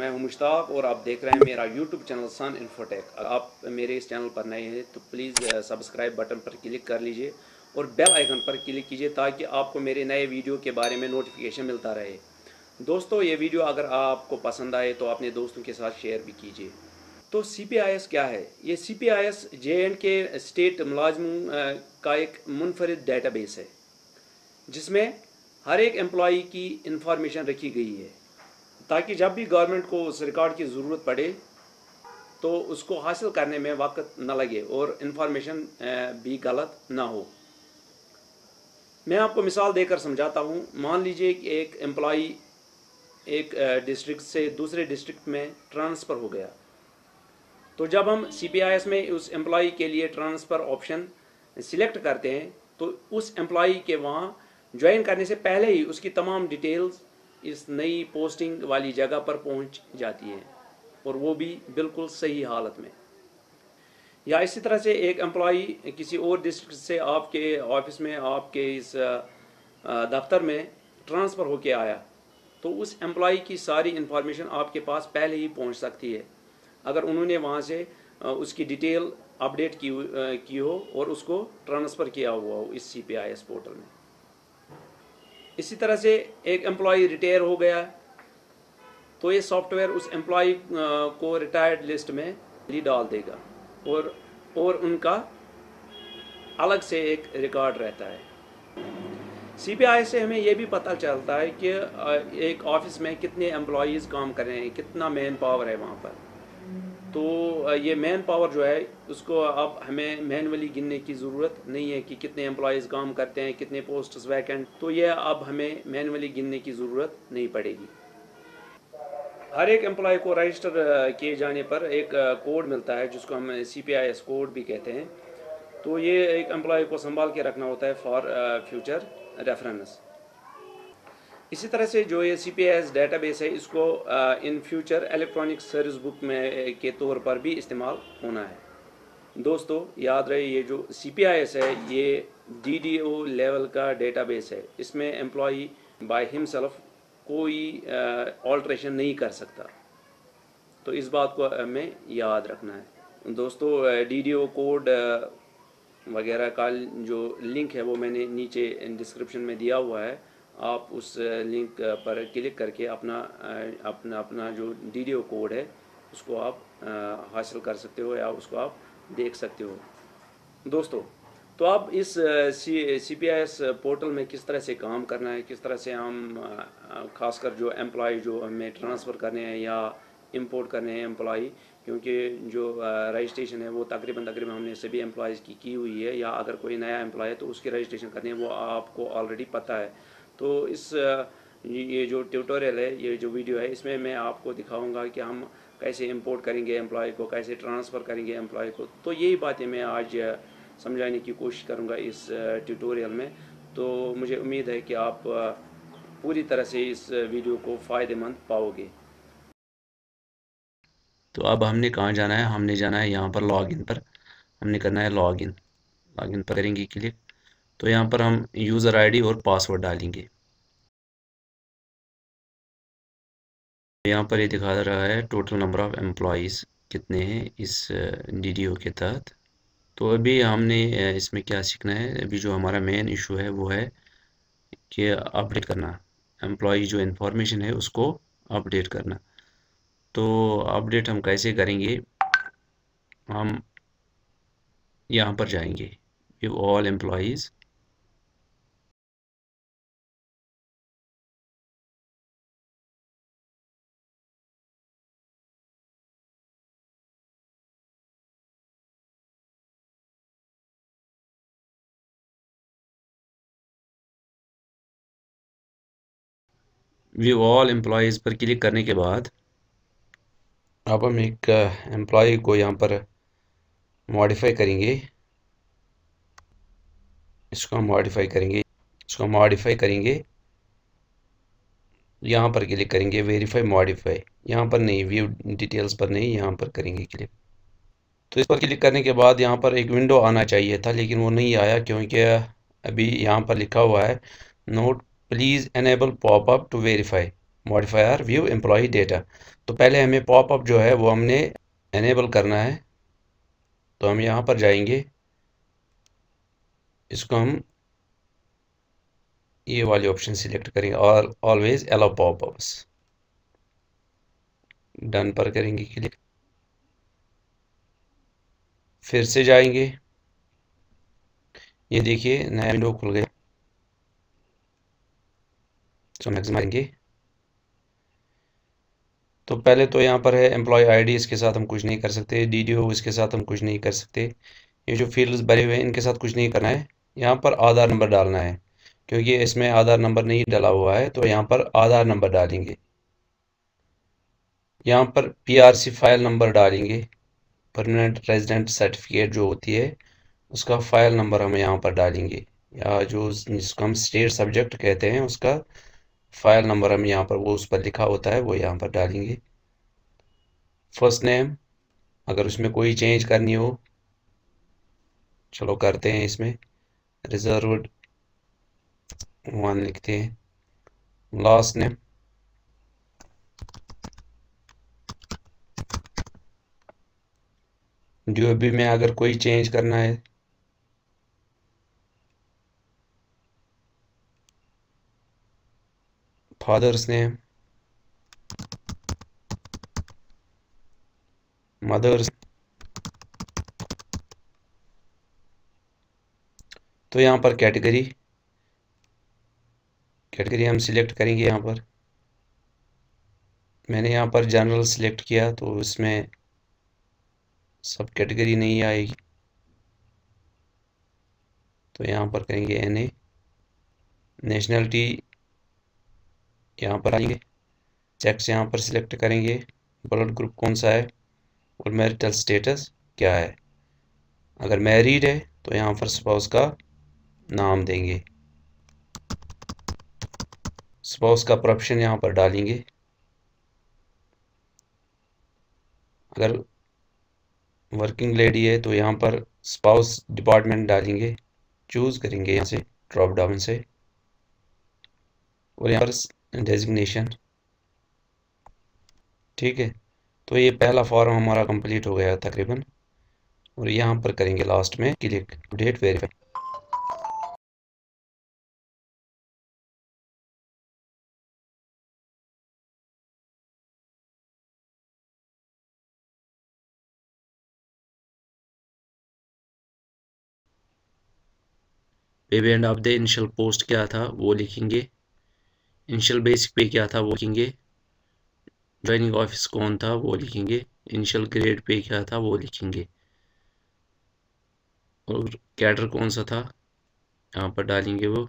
मैं हूं मुश्ताक और आप देख रहे हैं मेरा यूट्यूब चैनल सन इन्फोटेक। अगर आप मेरे इस चैनल पर नए हैं तो प्लीज़ सब्सक्राइब बटन पर क्लिक कर लीजिए और बेल आइकन पर क्लिक कीजिए ताकि आपको मेरे नए वीडियो के बारे में नोटिफिकेशन मिलता रहे। दोस्तों, ये वीडियो अगर आपको पसंद आए तो अपने दोस्तों के साथ शेयर भी कीजिए। तो CPIS क्या है? ये CPIS J&K स्टेट मुलाजमों का एक मुनफरिद डेटाबेस है जिसमें हर एक एम्प्लॉई की इंफॉर्मेशन रखी गई है ताकि जब भी गवर्नमेंट को उस रिकॉर्ड की ज़रूरत पड़े तो उसको हासिल करने में वक्त न लगे और इन्फॉर्मेशन भी गलत ना हो। मैं आपको मिसाल देकर समझाता हूँ। मान लीजिए कि एक एम्प्लॉई एक डिस्ट्रिक्ट से दूसरे डिस्ट्रिक्ट में ट्रांसफ़र हो गया, तो जब हम CPIS में उस एम्प्लॉई के लिए ट्रांसफ़र ऑप्शन सिलेक्ट करते हैं तो उस एम्प्लॉई के वहाँ ज्वाइन करने से पहले ही उसकी तमाम डिटेल्स इस नई पोस्टिंग वाली जगह पर पहुंच जाती हैं और वो भी बिल्कुल सही हालत में। या इसी तरह से एक एम्प्लॉई किसी और डिस्ट्रिक्ट से आपके ऑफिस में, आपके इस दफ्तर में ट्रांसफ़र होके आया तो उस एम्प्लॉई की सारी इन्फॉर्मेशन आपके पास पहले ही पहुंच सकती है अगर उन्होंने वहाँ से उसकी डिटेल अपडेट की हो और उसको ट्रांसफ़र किया हुआ हो इस CPIS पोर्टल में। इसी तरह से एक एम्प्लॉई रिटायर हो गया तो ये सॉफ्टवेयर उस एम्प्लॉई को रिटायर्ड लिस्ट में डाल देगा और उनका अलग से एक रिकॉर्ड रहता है। CPIS से हमें यह भी पता चलता है कि एक ऑफिस में कितने एम्प्लॉयज़ काम कर रहे हैं, कितना मैन पावर है वहाँ पर। तो ये मैन पावर जो है उसको अब हमें मैनुअली गिनने की ज़रूरत नहीं है कि कितने एम्प्लॉयज़ काम करते हैं, कितने पोस्ट्स वैकेंट, तो ये अब हमें मैनुअली गिनने की ज़रूरत नहीं पड़ेगी। हर एक एम्प्लॉय को रजिस्टर किए जाने पर एक कोड मिलता है जिसको हम CPIS कोड भी कहते हैं। तो ये एक एम्प्लॉय को संभाल के रखना होता है फॉर फ्यूचर रेफरेंस। इसी तरह से जो ये CPIS डेटाबेस है इसको in future electronic service book में के तौर पर भी इस्तेमाल होना है। दोस्तों, याद रहे ये जो CPIS है ये DDO लेवल का डेटाबेस है। इसमें एम्प्लॉई बाय हिमसेल्फ कोई ऑल्ट्रेशन नहीं कर सकता, तो इस बात को हमें याद रखना है। दोस्तों, DDO कोड वगैरह का जो लिंक है वो मैंने नीचे डिस्क्रिप्शन में दिया हुआ है। आप उस लिंक पर क्लिक करके अपना जो DDO कोड है उसको आप हासिल कर सकते हो या उसको आप देख सकते हो। दोस्तों, तो अब इस CPIS पोर्टल में किस तरह से काम करना है, किस तरह से हम खासकर जो एम्प्लॉय जो हमें ट्रांसफ़र करने हैं या इंपोर्ट करने हैं एम्प्लॉय, क्योंकि जो रजिस्ट्रेशन है वो तकरीबन हमने सभी एम्प्लॉयज़ की हुई है, या अगर कोई नया एम्प्लॉय है तो उसकी रजिस्ट्रेशन करनी है वो आपको ऑलरेडी पता है। तो ये जो ट्यूटोरियल है, ये जो वीडियो है, इसमें मैं आपको दिखाऊंगा कि हम कैसे इंपोर्ट करेंगे एम्प्लॉय को, कैसे ट्रांसफ़र करेंगे एम्प्लॉय को। तो यही बातें मैं आज समझाने की कोशिश करूंगा इस ट्यूटोरियल में। तो मुझे उम्मीद है कि आप पूरी तरह से इस वीडियो को फ़ायदेमंद पाओगे। तो अब हमने कहाँ जाना है? हमने जाना है यहाँ पर लॉगिन पर। हमने करना है लॉगिन पर करेंगे क्लिक। तो यहाँ पर हम यूज़र आईडी और पासवर्ड डालेंगे। यहाँ पर ये दिखा रहा है टोटल नंबर ऑफ़ एम्प्लॉयज़ कितने हैं इस DDO के तहत। तो अभी हमने इसमें क्या सीखना है? अभी जो हमारा मेन इशू है वो है कि अपडेट करना, एम्प्लॉय जो इन्फॉर्मेशन है उसको अपडेट करना। तो अपडेट हम कैसे करेंगे? हम यहाँ पर जाएंगे, view all employees. View all employees पर क्लिक करने के बाद अब हम एक एम्प्लॉय को यहाँ पर मॉडिफाई करेंगे। इसको हम मॉडिफाई करेंगे। यहाँ पर क्लिक करेंगे वेरीफाई मॉडिफाई। यहाँ पर नहीं, व्यू डिटेल्स पर नहीं, यहाँ पर करेंगे क्लिक। तो इस पर क्लिक करने के बाद यहाँ पर एक विंडो आना चाहिए था लेकिन वो नहीं आया, क्योंकि अभी यहाँ पर लिखा हुआ है note please enable popup to verify. Modifier view employ data. तो पहले हमें पॉपअप जो है वो हमने एनेबल करना है। तो हम यहाँ पर जाएंगे, इसको हम ये वाली ऑप्शन सिलेक्ट करेंगे और ऑलवेज अलाउ पॉपअप्स, डन पर करेंगे क्लिक। फिर से जाएंगे, ये देखिए नया विंडो खुल गया। तो मैक्सिमम आएंगे, तो पहले तो यहाँ पर है एम्प्लॉय आईडी, इसके साथ हम कुछ नहीं कर सकते। डीडीओ, इसके साथ हम कुछ नहीं कर सकते। ये जो फील्ड्स भरे हुए हैं इनके साथ कुछ नहीं करना है। यहाँ पर आधार नंबर डालना है, क्योंकि इसमें आधार नंबर नहीं डाला हुआ है, तो यहाँ पर आधार नंबर डालेंगे। यहाँ पर पीआरसी फाइल नंबर डालेंगे, परमानेंट रेजिडेंट सर्टिफिकेट जो होती है उसका फाइल नंबर हम यहाँ पर डालेंगे, या जो जिसको हम स्टेट सब्जेक्ट कहते हैं उसका फाइल नंबर हम यहाँ पर, वो उस पर लिखा होता है, वो यहाँ पर डालेंगे। फर्स्ट नेम, अगर उसमें कोई चेंज करनी हो, चलो करते हैं। इसमें रिजर्व्ड 1 लिखते हैं। लास्ट नेम, डीओबी में अगर कोई चेंज करना है, फादर्स नेम, मदर्स। तो यहाँ पर कैटेगरी, कैटेगरी हम सिलेक्ट करेंगे। यहाँ पर मैंने यहाँ पर जनरल सिलेक्ट किया, तो इसमें सब कैटेगरी नहीं आएगी, तो यहाँ पर करेंगे एनए। नेशनलिटी यहाँ पर आएंगे, सेक्स यहाँ पर सिलेक्ट करेंगे, ब्लड ग्रुप कौन सा है और मैरिटल स्टेटस क्या है। अगर मैरिड है तो यहाँ पर स्पाउस का नाम देंगे, स्पाउस का प्रोफेशन यहाँ पर डालेंगे। अगर वर्किंग लेडी है तो यहाँ पर स्पाउस डिपार्टमेंट डालेंगे, चूज करेंगे यहाँ से ड्रॉप डाउन से, और यहाँ पर डेजिग्नेशन। ठीक है, तो ये पहला फॉर्म हमारा कंप्लीट हो गया तकरीबन, और यहाँ पर करेंगे लास्ट में क्लिक अपडेट वेरीफाई। पे end of the initial post क्या था वो लिखेंगे, इनिशियल बेसिक पे क्या था वो लिखेंगे, ज्वाइनिंग ऑफिस कौन था वो लिखेंगे, इनिशियल ग्रेड पे क्या था वो लिखेंगे, और कैडर कौन सा था यहाँ पर डालेंगे वो।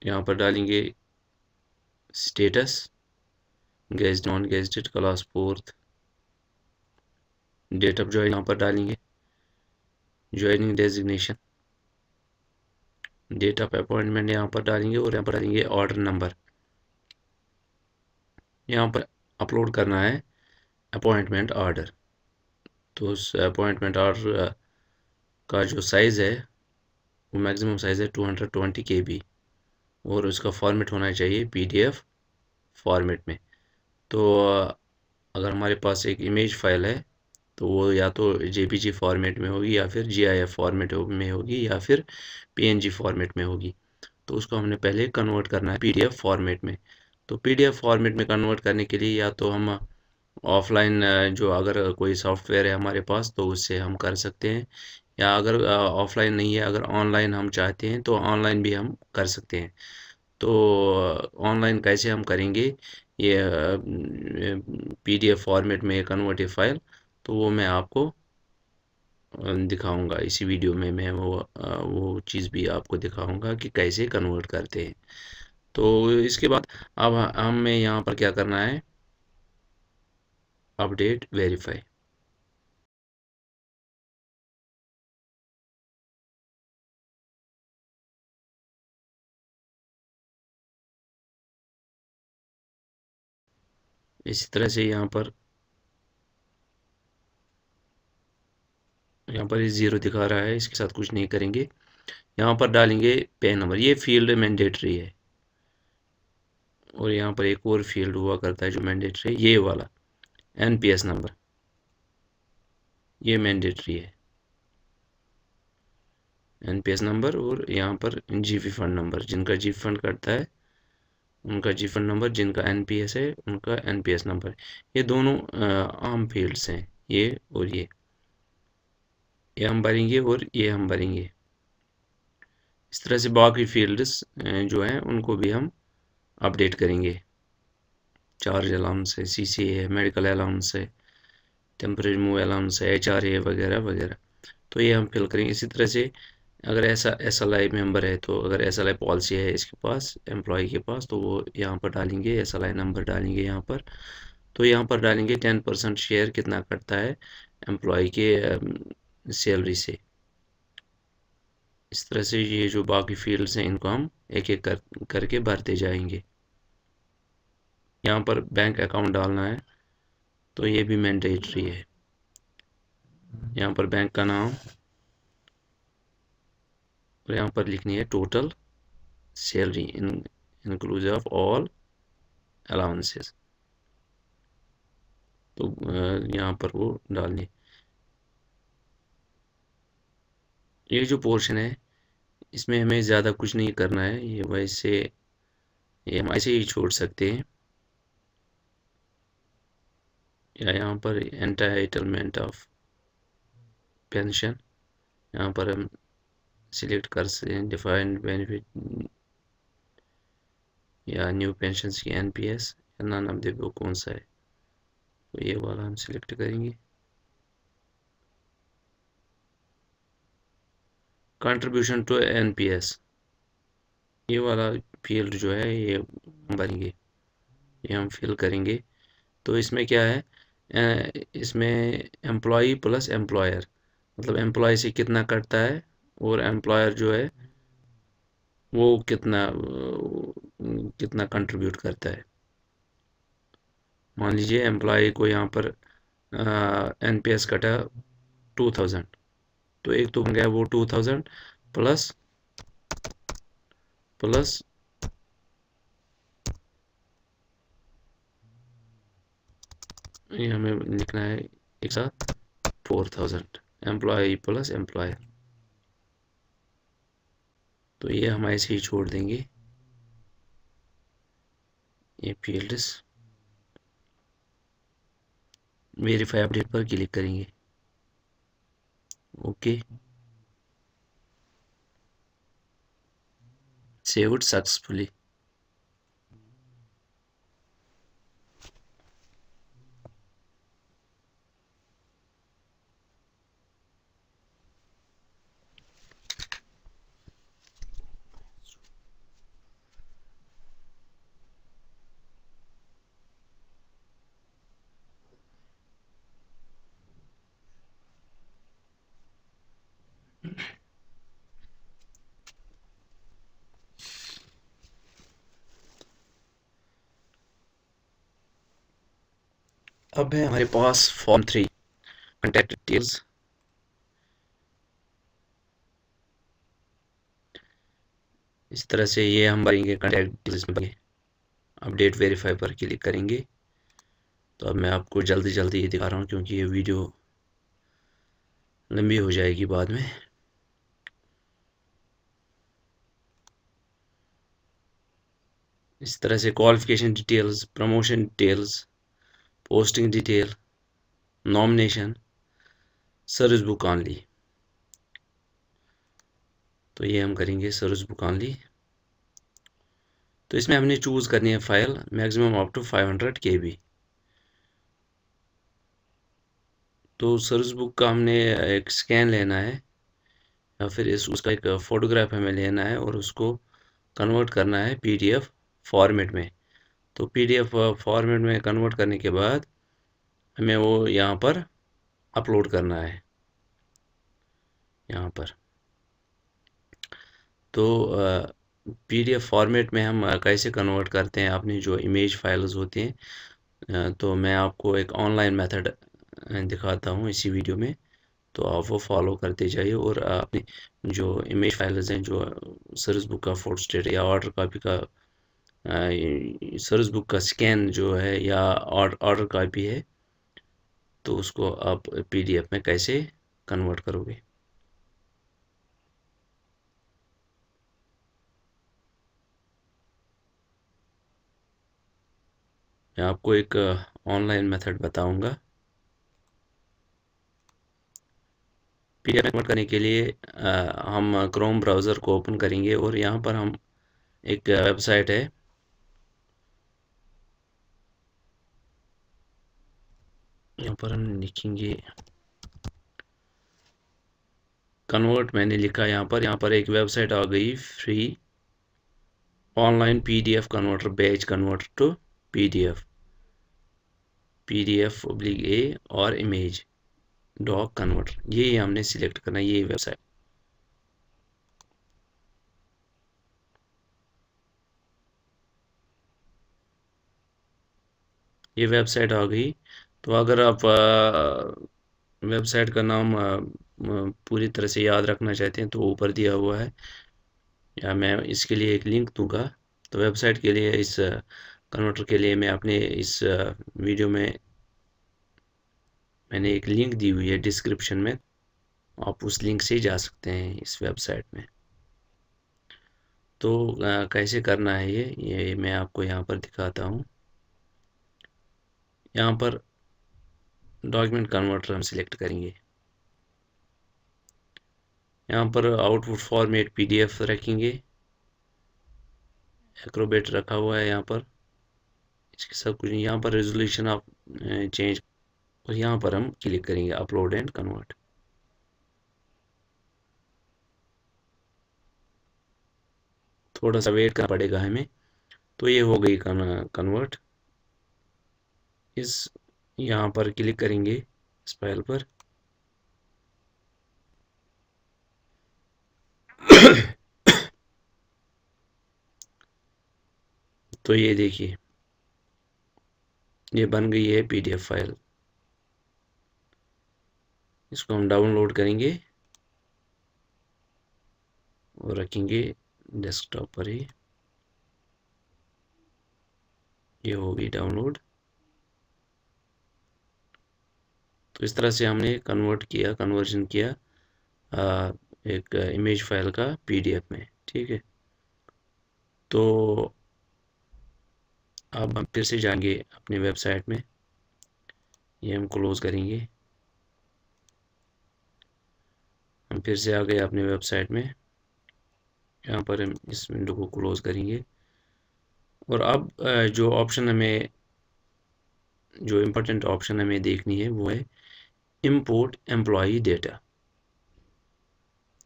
यहाँ पर डालेंगे status, gazetted non gazetted class 4th। Date of join यहाँ पर डालेंगे, joining designation, date of appointment यहाँ पर डालेंगे, और यहाँ पर डालेंगे ऑर्डर नंबर। यहाँ पर अपलोड करना है अपॉइंटमेंट ऑर्डर। तो उस अपॉइंटमेंट ऑर्डर का जो साइज़ है वो मैक्सिमम साइज़ है 220 KB, और उसका फॉर्मेट होना चाहिए PDF फॉर्मेट में। तो अगर हमारे पास एक इमेज फाइल है तो वो या तो JPG फॉर्मेट में होगी, या फिर GIF फॉर्मेट में होगी, या फिर PNG फॉर्मेट में होगी। तो उसको हमने पहले कन्वर्ट करना है PDF फॉर्मेट में। तो PDF फॉर्मेट में कन्वर्ट करने के लिए या तो हम ऑफलाइन, जो अगर कोई सॉफ्टवेयर है हमारे पास तो उससे हम कर सकते हैं, या अगर ऑफलाइन नहीं है, अगर ऑनलाइन हम चाहते हैं तो ऑनलाइन भी हम कर सकते हैं। तो ऑनलाइन कैसे हम करेंगे ये PDF फॉर्मेट में कन्वर्टिव फाइल, तो वो मैं आपको दिखाऊंगा इसी वीडियो में। मैं वो चीज़ भी आपको दिखाऊंगा कि कैसे कन्वर्ट करते हैं। तो इसके बाद अब हमें यहाँ पर क्या करना है, अपडेट वेरीफाई। इसी तरह से यहाँ पर ये 0 दिखा रहा है, इसके साथ कुछ नहीं करेंगे। यहाँ पर डालेंगे पैन नंबर, ये फील्ड मैंडेटरी है। और यहाँ पर एक और फील्ड हुआ करता है जो मैंडेटरी है, ये वाला एनपीएस नंबर, ये मैंडेटरी है एनपीएस नंबर। और यहाँ पर जीपी फंड नंबर, जिनका जीपी फंड करता है उनका जीपी फंड नंबर, जिनका एनपीएस है उनका एनपीएस नंबर। ये दोनों आम फील्ड्स हैं, ये और ये हम भरेंगे और ये हम भरेंगे। इस तरह से बाकी फील्ड्स जो हैं उनको भी हम अपडेट करेंगे। चार्ज अलाउंस है, सीसीए है, मेडिकल अलाउंस है, टेम्परेरी मूव अलाउंस है, एचआरए वगैरह वगैरह। तो ये हम फिल करेंगे। इसी तरह से अगर ऐसा एसएलआई मेंबर है, तो अगर एसएलआई पॉलिसी है इसके पास, एम्प्लॉय के पास, तो वो यहाँ पर डालेंगे, एसएलआई नंबर डालेंगे यहाँ पर। तो यहाँ पर डालेंगे 10% शेयर कितना कटता है एम्प्लॉय के सैलरी से। इस तरह से ये जो बाकी फील्ड्स हैं इनको हम एक एक करके भरते जाएंगे। यहाँ पर बैंक अकाउंट डालना है, तो ये भी मैंडेटरी है। यहाँ पर बैंक का नाम और यहाँ पर लिखनी है total salary inclusive of all allowances. तो यहाँ पर वो डालनी। ये जो पोर्शन है इसमें हमें ज़्यादा कुछ नहीं करना है, ये वैसे ये हम ऐसे ही छोड़ सकते हैं। या यहाँ पर एंटाइटलमेंट ऑफ पेंशन, यहाँ पर हम सिलेक्ट कर सकते हैं डिफाइंड बेनिफिट या न्यू पेंशन की एनपीएस या नॉन ऑफ द, कौन सा है, तो ये वाला हम सिलेक्ट करेंगे। कंट्रीब्यूशन टू एनपीएस, ये वाला फील्ड जो है ये भरेंगे, ये हम फिल करेंगे। तो इसमें क्या है, इसमें एम्प्लॉई प्लस एम्प्लॉयर, मतलब एम्प्लॉय से कितना कटता है और एम्प्लॉयर जो है वो कितना कंट्रीब्यूट करता है। मान लीजिए एम्प्लॉय को यहाँ पर एनपीएस कटा 2000, तो एक तो बन गया वो 2000 प्लस प्लस ये हमें लिखना है एक साथ 4000 एम्प्लॉय प्लस एम्प्लॉयर। तो ये हम ऐसे ही छोड़ देंगे ये फील्ड्स। वेरीफाई अपडेट पर क्लिक करेंगे, ओके, सेव्ड सक्सेसफुली। अब है हमारे पास फॉर्म 3 कॉन्टैक्ट डिटेल्स। इस तरह से ये हम भरेंगे कॉन्टैक्ट डिटेल्स में, अपडेट वेरीफाई पर क्लिक करेंगे। तो अब मैं आपको जल्दी जल्दी ये दिखा रहा हूँ क्योंकि ये वीडियो लंबी हो जाएगी बाद में। इस तरह से qualification details, promotion details, posting detail, nomination, service book only. तो ये हम करेंगे सर्विस बुक ऑनली। तो इसमें हमने चूज़ करनी है file maximum up to 500 KB। तो सर्विस बुक का हमने एक स्कैन लेना है या फिर उसका एक फ़ोटोग्राफ हमें लेना है और उसको कन्वर्ट करना है PDF फॉर्मेट में। तो PDF फॉर्मेट में कन्वर्ट करने के बाद हमें वो यहाँ पर अपलोड करना है यहाँ पर। तो PDF फॉर्मेट में हम कैसे कन्वर्ट करते हैं अपनी जो इमेज फाइल्स होती हैं, तो मैं आपको एक ऑनलाइन मेथड दिखाता हूँ इसी वीडियो में। तो आप वो फॉलो करते जाइए और अपनी जो इमेज फाइल्स हैं, जो सर्विस बुक का फोटो स्टेट या ऑर्डर कॉपी का सर्विस बुक का स्कैन जो है या ऑर्डर कॉपी है, तो उसको आप पीडीएफ में कैसे कन्वर्ट करोगे। मैं आपको एक ऑनलाइन मेथड बताऊंगा। पीडीएफ कन्वर्ट करने के लिए हम क्रोम ब्राउज़र को ओपन करेंगे और यहाँ पर हम एक वेबसाइट है, यहाँ पर हम लिखेंगे कन्वर्ट। मैंने लिखा यहाँ पर एक वेबसाइट आ गई, free online PDF converter, batch converter to PDF, PDF oblique A और इमेज डॉक कन्वर्टर, ये हमने सिलेक्ट करना है, ये वेबसाइट। ये वेबसाइट आ गई। तो अगर आप वेबसाइट का नाम पूरी तरह से याद रखना चाहते हैं तो ऊपर दिया हुआ है, या मैं इसके लिए एक लिंक दूंगा। तो वेबसाइट के लिए, इस कन्वर्टर के लिए मैं अपने इस वीडियो में मैंने एक लिंक दी हुई है डिस्क्रिप्शन में, आप उस लिंक से जा सकते हैं इस वेबसाइट में। तो कैसे करना है ये मैं आपको यहाँ पर दिखाता हूँ। यहाँ पर डॉक्यूमेंट कन्वर्टर हम सिलेक्ट करेंगे, यहाँ पर आउटपुट फॉर्मेट पीडीएफ रखेंगे, एक्रोबेट रखा हुआ है यहाँ पर, इसके सब कुछ। यहाँ पर रेजोल्यूशन आप चेंज, और यहाँ पर हम क्लिक करेंगे अपलोड एंड कन्वर्ट। थोड़ा सा वेट करना पड़ेगा हमें। तो ये हो गई कन्वर्ट। इस यहाँ पर क्लिक करेंगे इस फाइल पर तो ये देखिए, ये बन गई है पीडीएफ फाइल। इसको हम डाउनलोड करेंगे और रखेंगे डेस्कटॉप पर ही। ये हो गई डाउनलोड। तो इस तरह से हमने कन्वर्जन किया एक इमेज फाइल का पीडीएफ में, ठीक है। तो अब हम फिर से जाएंगे अपनी वेबसाइट में, ये हम क्लोज करेंगे। हम फिर से आ गए अपनी वेबसाइट में, यहाँ पर हम इस विंडो को क्लोज करेंगे। और अब जो इम्पोर्टेंट ऑप्शन हमें देखनी है वो है import employee data.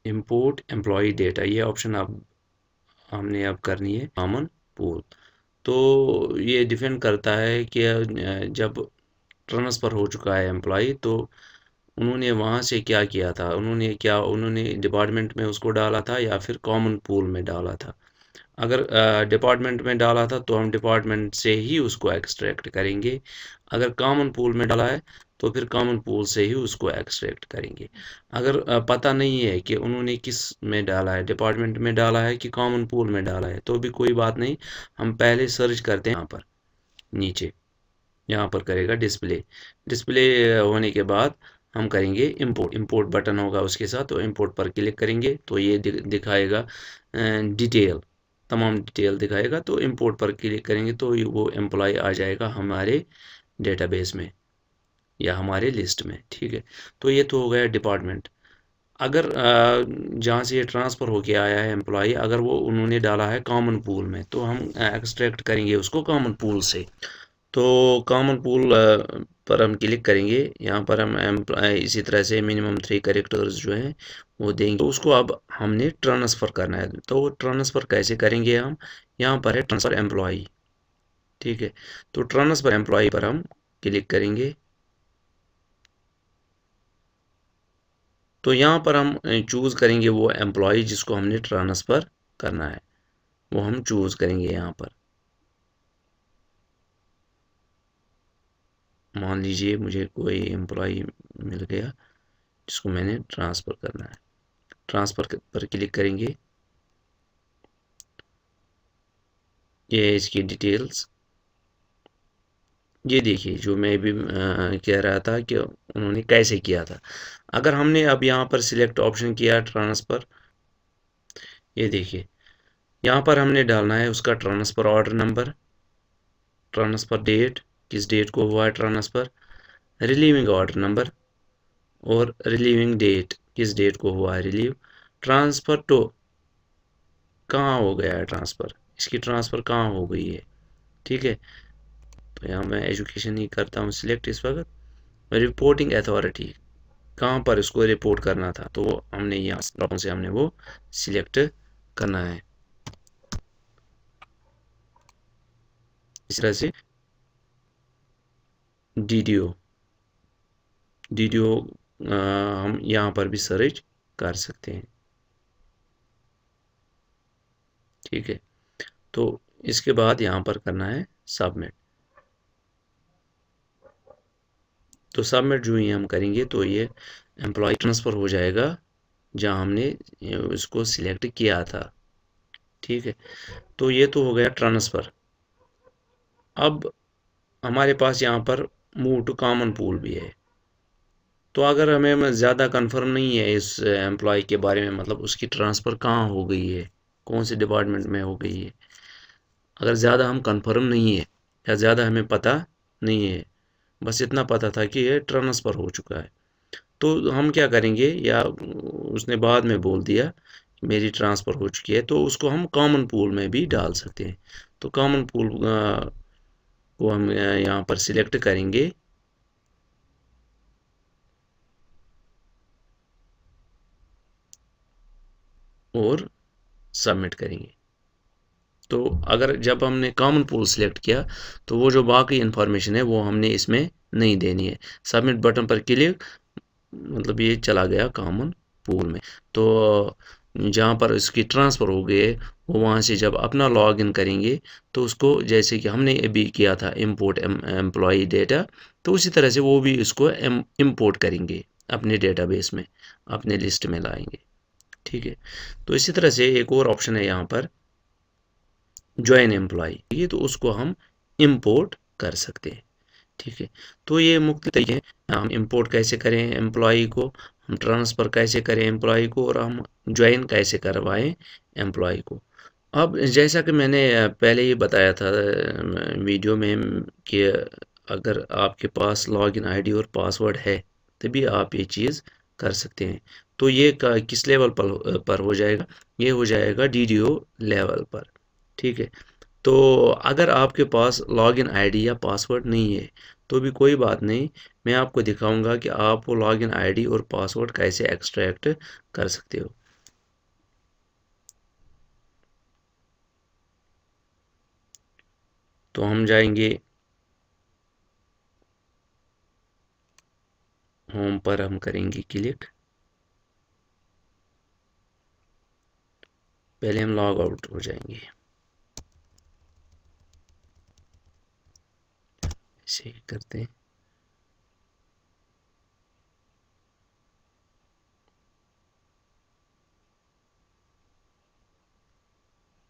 Import employee data, ये ऑप्शन अब हमने करनी है कॉमन पूल। तो ये डिपेंड करता है कि जब ट्रांसफ़र हो चुका है एम्प्लॉई, तो उन्होंने वहाँ से क्या किया था, उन्होंने डिपार्टमेंट में उसको डाला था या फिर कॉमन पूल में डाला था। अगर डिपार्टमेंट में डाला था तो हम डिपार्टमेंट से ही उसको एक्सट्रैक्ट करेंगे। अगर कॉमन पूल में डाला है तो फिर कॉमन पूल से ही उसको एक्सट्रैक्ट करेंगे। अगर पता नहीं है कि उन्होंने किस में डाला है, डिपार्टमेंट में डाला है कि कॉमन पूल में डाला है, तो भी कोई बात नहीं। हम पहले सर्च करते हैं यहाँ पर नीचे, यहाँ पर करेगा डिस्प्ले। डिस्प्ले होने के बाद हम करेंगे इंपोर्ट बटन होगा उसके साथ, तो इंपोर्ट पर क्लिक करेंगे तो ये दिखाएगा डिटेल, तमाम डिटेल दिखाएगा। तो इंपोर्ट पर क्लिक करेंगे तो वो एम्प्लॉय आ जाएगा हमारे डेटाबेस में या हमारे लिस्ट में, ठीक है। तो ये तो हो गया डिपार्टमेंट। अगर जहाँ से ये ट्रांसफ़र होके आया है एम्प्लॉय, अगर वो उन्होंने डाला है कॉमन पूल में, तो हम एक्सट्रैक्ट करेंगे उसको कॉमन पूल से। तो कॉमन पूल पर हम क्लिक करेंगे, यहाँ पर हम इसी तरह से मिनिमम 3 कैरेक्टर्स जो हैं वो देंगे। तो उसको अब हमने ट्रांसफ़र करना है। तो ट्रांसफ़र कैसे करेंगे हम, यहाँ पर है ट्रांसफ़र एम्प्लॉई, ठीक है। तो ट्रांसफ़र एम्प्लॉई पर हम क्लिक करेंगे। तो यहाँ पर हम चूज़ करेंगे वो एम्प्लॉई जिसको हमने ट्रांसफ़र करना है, वो हम चूज़ करेंगे यहाँ पर। मान लीजिए मुझे कोई एम्प्लॉई मिल गया, जिसको मैंने ट्रांसफ़र करना है। ट्रांसफ़र पर क्लिक करेंगे। ये है इसकी डिटेल्स। ये देखिए जो मैं भी कह रहा था कि उन्होंने कैसे किया था। अगर हमने अब यहाँ पर सिलेक्ट ऑप्शन किया ट्रांसफ़र, ये देखिए यहाँ पर हमने डालना है उसका transfer order number, transfer date, किस डेट को हुआ है ट्रांसफ़र, रिलीविंग ऑर्डर नंबर और रिलीविंग डेट, किस डेट को हुआ है रिलीव, ट्रांसफ़र टू, कहाँ हो गया है ट्रांसफ़र, इसकी ट्रांसफ़र कहाँ हो गई है। ठीक है, तो यहाँ मैं एजुकेशन ही करता हूँ सिलेक्ट इस वक्त। रिपोर्टिंग अथॉरिटी, कहाँ पर इसको रिपोर्ट करना था, तो वो हमने यहाँ से हमने वो सिलेक्ट करना है। इस तरह से डीडीओ हम यहाँ पर भी सर्च कर सकते हैं। ठीक है, तो इसके बाद यहाँ पर करना है सबमिट। तो सबमिट जो ही हम करेंगे तो ये एम्प्लॉय ट्रांसफ़र हो जाएगा जहाँ हमने इसको सिलेक्ट किया था। ठीक है, तो ये तो हो गया ट्रांसफ़र। अब हमारे पास यहाँ पर मूव टू कॉमन पूल भी है। तो अगर हमें ज़्यादा कंफर्म नहीं है इस एम्प्लॉय के बारे में, मतलब उसकी ट्रांसफ़र कहाँ हो गई है, कौन से डिपार्टमेंट में हो गई है, अगर ज़्यादा हम कंफर्म नहीं है या ज़्यादा हमें पता नहीं है, बस इतना पता था कि ये ट्रांसफ़र हो चुका है, तो हम क्या करेंगे, या उसने बाद में बोल दिया मेरी ट्रांसफ़र हो चुकी है, तो उसको हम कॉमन पूल में भी डाल सकते हैं। तो कॉमन पूल को हम यहाँ पर सिलेक्ट करेंगे और सबमिट करेंगे। तो अगर जब हमने कॉमन पूल सिलेक्ट किया तो वो जो बाकी इन्फॉर्मेशन है वो हमने इसमें नहीं देनी है। सबमिट बटन पर क्लिक, मतलब ये चला गया कॉमन पूल में। तो जहाँ पर इसकी ट्रांसफ़र हो गई है वो वहाँ से जब अपना लॉगिन करेंगे तो उसको, जैसे कि हमने अभी किया था इंपोर्ट एम्प्लॉई डेटा, तो उसी तरह से वो भी इसको इंपोर्ट करेंगे अपने डेटाबेस में, अपने लिस्ट में लाएंगे। ठीक है, तो इसी तरह से एक और ऑप्शन है यहाँ पर ज्वाइन एम्प्लॉई, ये तो उसको हम इंपोर्ट कर सकते हैं। ठीक है, तो ये मुख्य तरीके हैं हम इंपोर्ट कैसे करें एम्प्लॉई को, हम ट्रांसफ़र कैसे करें एम्प्लॉई को, और हम ज्वाइन कैसे करवाएं एम्प्लॉई को। अब जैसा कि मैंने पहले ही बताया था वीडियो में कि अगर आपके पास लॉगिन आईडी और पासवर्ड है तभी आप ये चीज़ कर सकते हैं। तो ये किस लेवल पर हो जाएगा, ये हो जाएगा डीडीओ लेवल पर। ठीक है, तो अगर आपके पास लॉगिन आईडी या पासवर्ड नहीं है तो भी कोई बात नहीं, मैं आपको दिखाऊंगा कि आप वो लॉगिन आईडी और पासवर्ड कैसे एक्सट्रैक्ट कर सकते हो। तो हम जाएंगे होम पर, हम करेंगे क्लिक। पहले हम लॉग आउट हो जाएंगे, ऐसे ही करते हैं।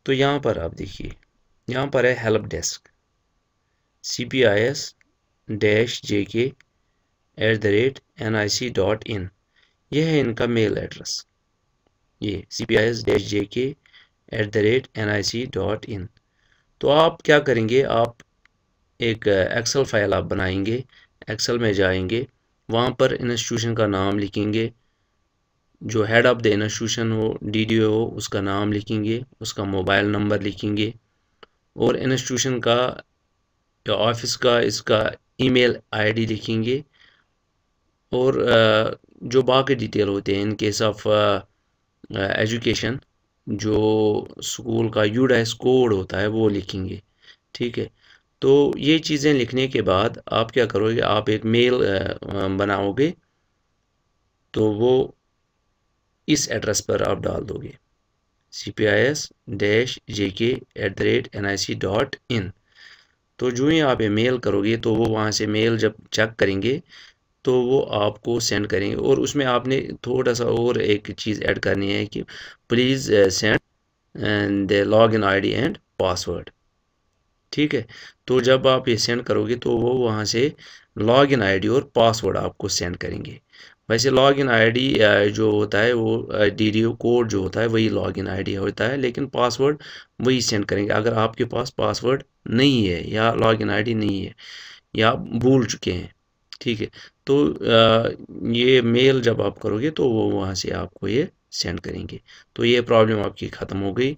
तो यहाँ पर आप देखिए, यहाँ पर है हेल्प डेस्क cpis-jk@nic.in, यह है इनका मेल एड्रेस, ये cpis-jk@nic.in। तो आप क्या करेंगे, आप एक एक्सेल फाइल आप बनाएंगे, एक्सेल में जाएंगे, वहाँ पर इंस्टीट्यूशन का नाम लिखेंगे, जो हेड ऑफ़ द इंस्टीट्यूशन हो, डीडीओ हो, उसका नाम लिखेंगे, उसका मोबाइल नंबर लिखेंगे, और इंस्टीट्यूशन का या ऑफिस का इसका ईमेल आईडी लिखेंगे, और जो बाकी डिटेल होते हैं इन केस ऑफ एजुकेशन, जो स्कूल का यूडाइस कोड होता है वो लिखेंगे। ठीक है, तो ये चीज़ें लिखने के बाद आप क्या करोगे, आप एक मेल बनाओगे, तो वो इस एड्रेस पर आप डाल दोगे cpis-jk@nic.in। तो जो ही आप ईमेल करोगे तो वो वहाँ से मेल जब चेक करेंगे तो वो आपको सेंड करेंगे। और उसमें आपने थोड़ा सा और एक चीज़ ऐड करनी है कि please send the login ID and password. ठीक है, तो जब आप ये सेंड करोगे तो वो वहाँ से लॉगिन आईडी और पासवर्ड आपको सेंड करेंगे। वैसे लॉगिन आईडी जो होता है वो डीडीओ कोड जो होता है वही लॉगिन आईडी होता है, लेकिन पासवर्ड वही सेंड करेंगे अगर आपके पास पासवर्ड नहीं है या लॉगिन आईडी नहीं है या आप भूल चुके हैं। ठीक है, तो ये मेल जब आप करोगे तो वो वहाँ से आपको ये सेंड करेंगे। तो ये प्रॉब्लम आपकी ख़त्म हो गई।